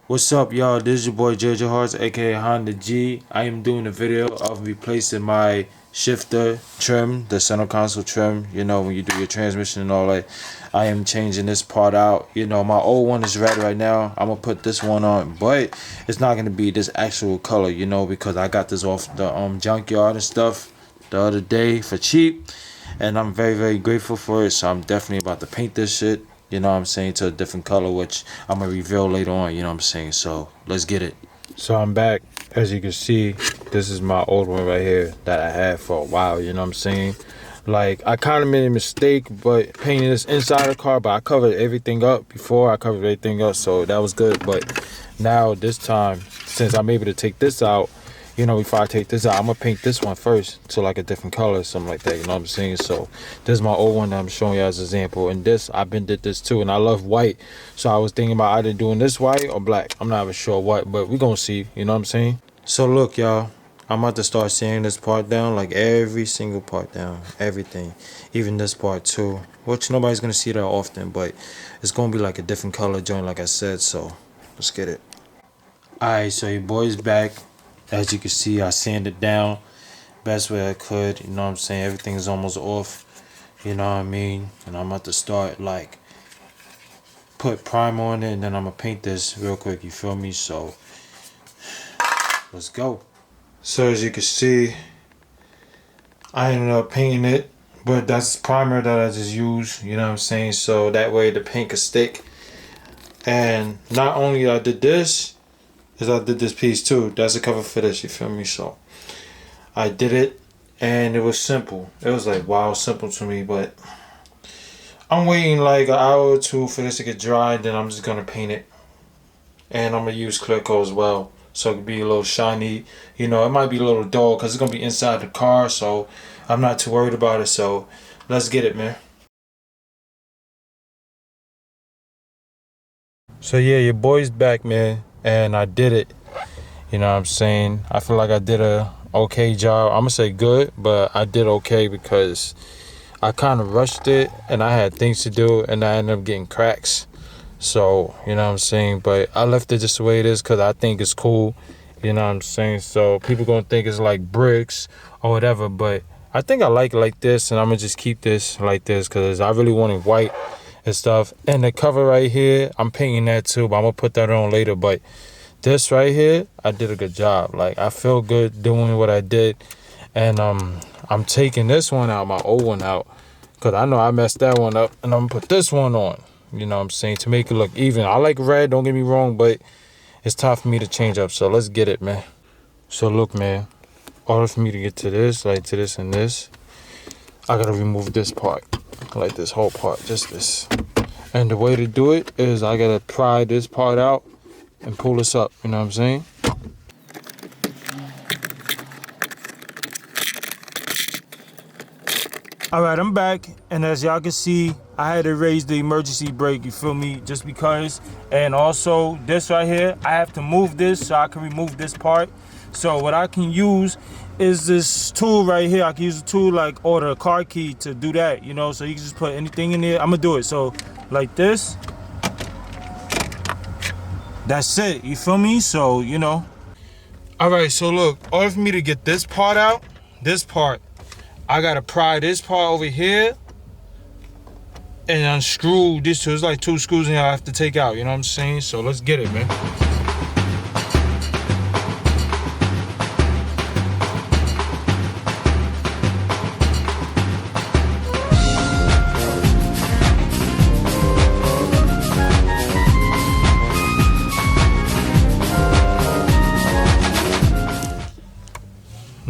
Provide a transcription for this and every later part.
What's up, y'all? This is your boy JJ Hearts, aka Honda G. I am doing a video of replacing my shifter trim, the center console trim. You know, when you do your transmission and all that. I am changing this part out. You know, my old one is red right now. I'm gonna put this one on, but it's not gonna be this actual color. You know, because I got this off the junkyard and stuff the other day for cheap, and I'm very grateful for it. So I'm definitely about to paint this shit, you know what I'm saying, to a different color, which I'm gonna reveal later on, you know what I'm saying. So let's get it. So I'm back. As you can see, this is my old one right here that I had for a while, you know what I'm saying. Like, I kind of made a mistake but painting this inside the car, but I covered everything up before. I covered everything up, so that was good. But now this time, since I'm able to take this out, you know, before I take this out, I'm gonna paint this one first to like a different color or something like that, you know what I'm saying. So this is my old one that I'm showing you as an example, and this I've been did this too, and I love white, so I was thinking about either doing this white or black. I'm not even sure what, but we're gonna see, you know what I'm saying. So look, y'all, I'm about to start sanding this part down, like every single part down, everything, even this part too, which nobody's gonna see that often, but it's gonna be like a different color joint, like I said. So let's get it. Alright, so your boy's back. As you can see, I sanded down best way I could, you know what I'm saying. Everything is almost off, you know what I mean. And I'm about to start, like, put primer on it, and then I'm gonna paint this real quick, you feel me. So let's go. So as you can see, I ended up painting it, but that's primer that I just used, you know what I'm saying, so that way the paint could stick. And not only I did this, is I did this piece too. That's a cover for this, you feel me. So I did it, and it was simple. It was like, wow, simple to me. But I'm waiting like an hour or two for this to get dry, and then I'm just gonna paint it. And I'm gonna use clear coat as well, so it can be a little shiny. You know, it might be a little dull because it's gonna be inside the car, so I'm not too worried about it. So let's get it, man. So yeah, your boy's back, man, and I did it. You know what I'm saying? I feel like I did a okay job. I'm gonna say good, but I did okay because I kind of rushed it and I had things to do, and I ended up getting cracks. So, you know what I'm saying? But I left it just the way it is because I think it's cool. You know what I'm saying? So people gonna think it's like bricks or whatever, but I think I like it like this, and I'm gonna just keep this like this because I really wanted white and stuff. And the cover right here, I'm painting that too, but I'm gonna put that on later. But this right here, I did a good job. Like, I feel good doing what I did. And I'm taking this one out, my old one out, because I know I messed that one up, and I'm gonna put this one on, you know what I'm saying, to make it look even. I like red, don't get me wrong, but it's time for me to change up. So let's get it, man. So look, man, in order for me to get to this, like to this and this, I gotta remove this part, like this whole part, just this. And the way to do it is I gotta pry this part out and pull this up, you know what I'm saying? Alright, I'm back, and as y'all can see, I had to raise the emergency brake, you feel me, just because. And also, this right here, I have to move this so I can remove this part. So what I can use is this tool right here. I can use a tool like, or the car key to do that, you know, so you can just put anything in there. I'm gonna do it, so like this. That's it, you feel me? So, you know. Alright, so look, in order for me to get this part out, this part, I gotta pry this part over here and unscrew this two. It's like two screws in here I have to take out, you know what I'm saying? So let's get it, man.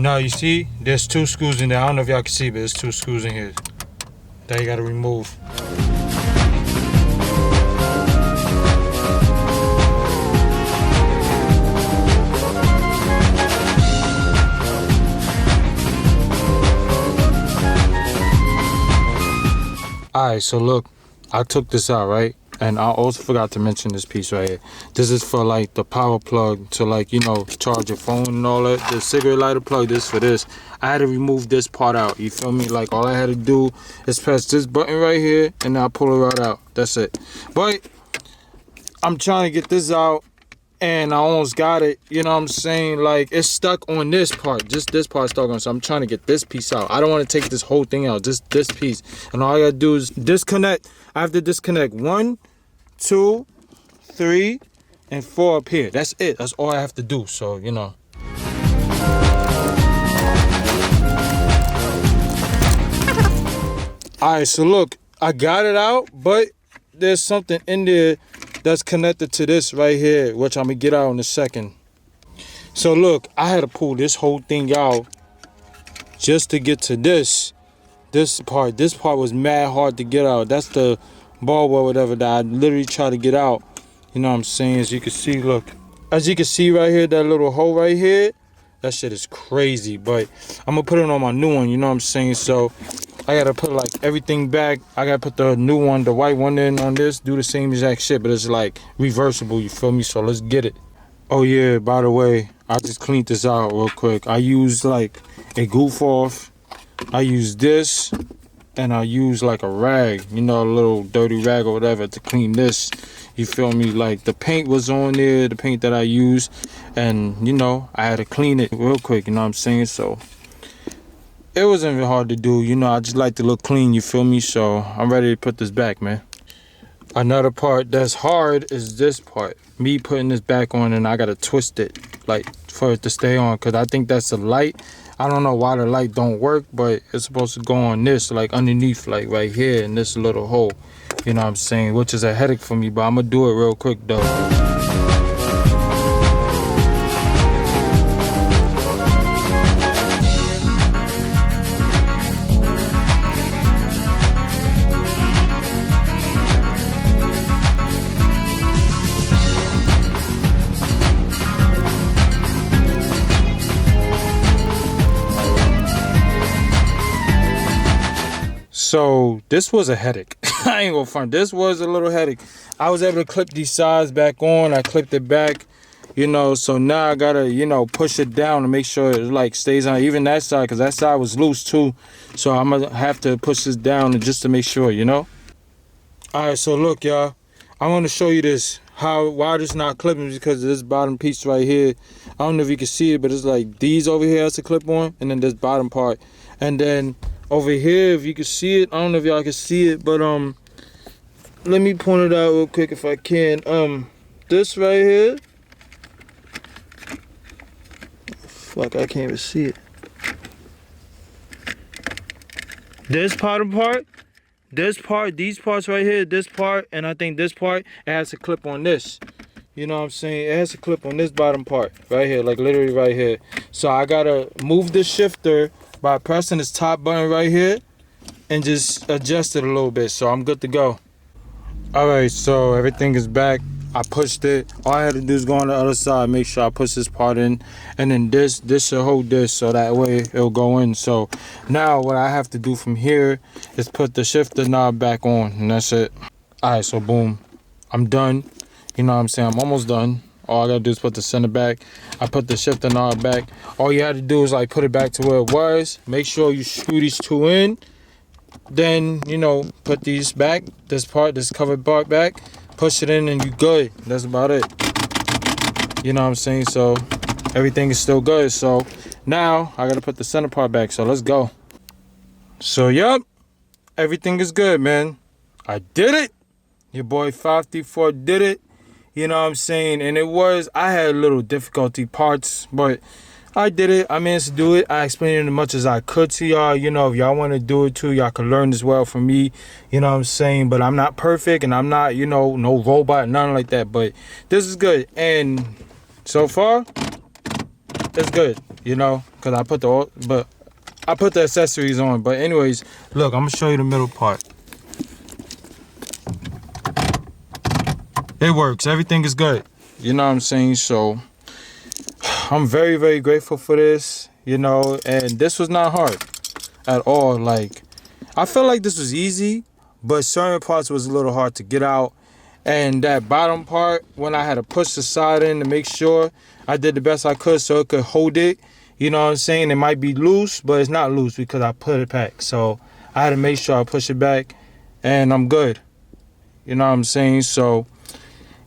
Now you see, there's two screws in there. I don't know if y'all can see, but there's two screws in here that you gotta remove. Alright, so look, I took this out, right? And I also forgot to mention this piece right here. This is for like the power plug to, like, you know, charge your phone and all that. The cigarette lighter plug, this for this. I had to remove this part out, you feel me? Like, all I had to do is press this button right here, and I'll pull it right out. That's it. But I'm trying to get this out and I almost got it, you know what I'm saying? Like, it's stuck on this part. Just this part stuck on, so I'm trying to get this piece out. I don't want to take this whole thing out, just this piece. And all I gotta do is disconnect. I have to disconnect 1, 2, 3, and 4 up here. That's it. That's all I have to do. So, you know. Alright, so look, I got it out, but there's something in there that's connected to this right here, which I'm gonna get out in a second. So look, I had to pull this whole thing out just to get to this part. This part was mad hard to get out. That's the bulb or whatever that I literally tried to get out. You know what I'm saying? As you can see, look. As you can see right here, that little hole right here, that shit is crazy. But I'm gonna put it on my new one, you know what I'm saying? So I gotta put like everything back. I gotta put the new one, the white one in on this, do the same exact shit, but it's like reversible, you feel me? So let's get it. Oh yeah, by the way, I just cleaned this out real quick. I used like a goof off. I used this, and I used like a rag, you know, a little dirty rag or whatever to clean this. You feel me? Like the paint was on there, the paint that I used, and you know, I had to clean it real quick, you know what I'm saying? So it wasn't even hard to do, you know, I just like to look clean, you feel me? So I'm ready to put this back, man. Another part that's hard is this part. Me putting this back on, and I gotta twist it like for it to stay on, because I think that's the light. I don't know why the light don't work, but it's supposed to go on this, like underneath, like right here in this little hole. You know what I'm saying? Which is a headache for me, but I'm gonna do it real quick though. So this was a headache. I ain't gonna front. This was a little headache. I was able to clip these sides back on. I clipped it back, you know. So now I gotta, you know, push it down to make sure it like stays on. Even that side, because that side was loose too. So I'm gonna have to push this down just to make sure, you know. All right. So look, y'all. I want to show you this. Why this not clipping, because of this bottom piece right here. I don't know if you can see it, but it's like these over here has to clip on, and then this bottom part, and then over here, if you can see it, I don't know if y'all can see it, but let me point it out real quick if I can. This right here, fuck, I can't even see it. This bottom part, this part, these parts right here, this part, and I think this part, it has to clip on this. You know what I'm saying? It has to clip on this bottom part right here, like literally right here. So I gotta move the shifter by pressing this top button right here and just adjust it a little bit, so I'm good to go. All right, so everything is back. I pushed it. All I had to do is go on the other side, make sure I push this part in, and then this should hold this, so that way it'll go in. So now what I have to do from here is put the shifter knob back on, and that's it. All right, so boom, I'm done. You know what I'm saying? I'm almost done. All I gotta do is put the center back. I put the shifter knob back. All you had to do is like put it back to where it was. Make sure you screw these two in. Then, you know, put these back, this covered part back, push it in, and you good. That's about it. You know what I'm saying? So everything is still good. So now I gotta put the center part back. So let's go. So yep, everything is good, man. I did it. Your boy 534 did it. You know what I'm saying? And I had a little difficulty parts, but I did it. I managed to do it. I explained it as much as I could to y'all. You know, if y'all want to do it too, y'all can learn as well from me. You know what I'm saying? But I'm not perfect, and I'm not, you know, no robot, nothing like that. But this is good. And so far, it's good, you know, because I put the accessories on. But anyways, look, I'm going to show you the middle part. It works. Everything is good. You know what I'm saying? So I'm very, very grateful for this, you know, and this was not hard at all. Like, I felt like this was easy, but certain parts was a little hard to get out. And that bottom part, when I had to push the side in to make sure, I did the best I could so it could hold it. You know what I'm saying? It might be loose, but it's not loose because I put it back. So I had to make sure I push it back, and I'm good. You know what I'm saying? So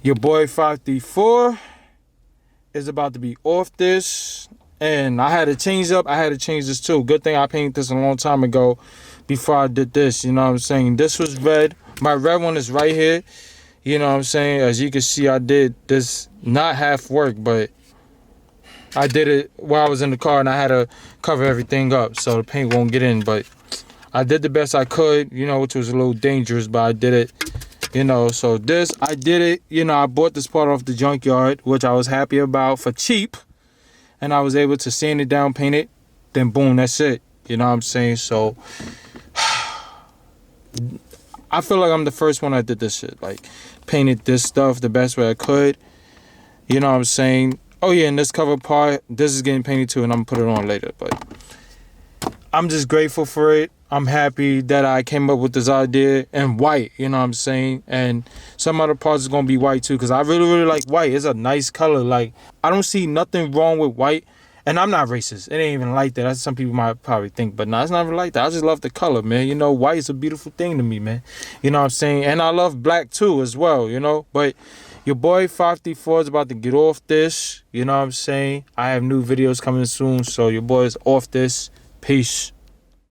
your boy 534, is about to be off this. And I had to change up. I had to change this too. Good thing I painted this a long time ago before I did this. You know what I'm saying? This was red. My red one is right here. You know what I'm saying? As you can see, I did this not half work, but I did it while I was in the car and I had to cover everything up so the paint won't get in. But I did the best I could, you know, which was a little dangerous, but I did it. You know, so this, I did it. You know, I bought this part off the junkyard, which I was happy about for cheap. And I was able to sand it down, paint it, then boom, that's it. You know what I'm saying? So I feel like I'm the first one that did this shit. Like, painted this stuff the best way I could. You know what I'm saying? Oh yeah, and this cover part, this is getting painted too, and I'm gonna put it on later. But I'm just grateful for it. I'm happy that I came up with this idea in white, you know what I'm saying? And some other parts is going to be white too, because I really, really like white. It's a nice color. Like, I don't see nothing wrong with white. And I'm not racist. It ain't even like that. That's some people might probably think. But no, it's not even like that. I just love the color, man. You know, white is a beautiful thing to me, man. You know what I'm saying? And I love black too as well, you know? But your boy 534 is about to get off this. You know what I'm saying? I have new videos coming soon. So your boy is off this. Peace.